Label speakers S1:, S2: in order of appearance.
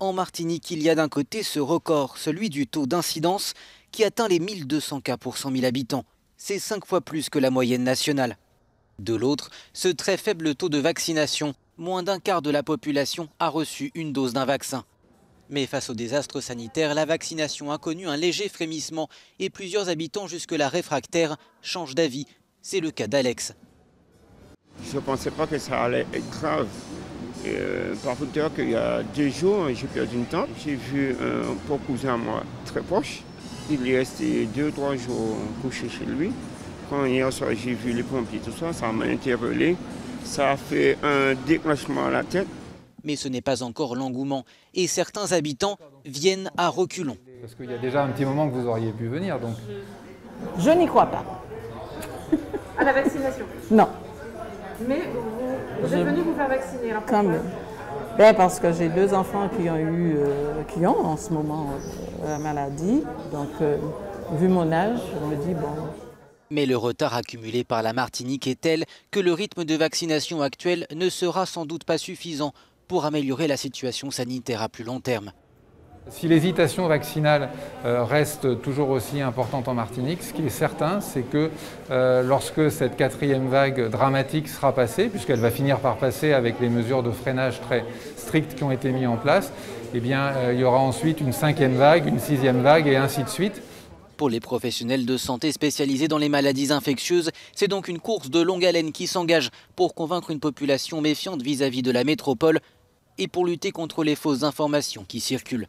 S1: En Martinique, il y a d'un côté ce record, celui du taux d'incidence qui atteint les 1200 cas pour 100 000 habitants. C'est 5 fois plus que la moyenne nationale. De l'autre, ce très faible taux de vaccination, moins d'un quart de la population a reçu une dose d'un vaccin. Mais face au désastre sanitaire, la vaccination a connu un léger frémissement et plusieurs habitants jusque-là réfractaires changent d'avis. C'est le cas d'Alex.
S2: Je ne pensais pas que ça allait être grave. Par contre, qu'il y a 2 jours, j'ai perdu une tante. J'ai vu un pauvre cousin à moi très proche. Il est resté 2 ou 3 jours couché chez lui. Quand hier soir j'ai vu les pompiers, tout ça, ça m'a interpellé. Ça a fait un déclenchement à la tête.
S1: Mais ce n'est pas encore l'engouement. Et certains habitants viennent à reculons.
S3: Parce qu'il y a déjà un petit moment que vous auriez pu venir, donc.
S4: Je n'y crois pas.
S5: À la vaccination?
S4: Non.
S5: Mais vous êtes venu vous faire vacciner, alors pourquoi?
S4: Quand même. Ben parce que j'ai 2 enfants qui ont en ce moment la maladie. Donc, vu mon âge, je me dis bon.
S1: Mais le retard accumulé par la Martinique est tel que le rythme de vaccination actuel ne sera sans doute pas suffisant pour améliorer la situation sanitaire à plus long terme.
S3: Si l'hésitation vaccinale reste toujours aussi importante en Martinique, ce qui est certain, c'est que lorsque cette 4e vague dramatique sera passée, puisqu'elle va finir par passer avec les mesures de freinage très strictes qui ont été mises en place, eh bien, il y aura ensuite une 5e vague, une 6e vague et ainsi de suite.
S1: Pour les professionnels de santé spécialisés dans les maladies infectieuses, c'est donc une course de longue haleine qui s'engage pour convaincre une population méfiante vis-à-vis de la métropole et pour lutter contre les fausses informations qui circulent.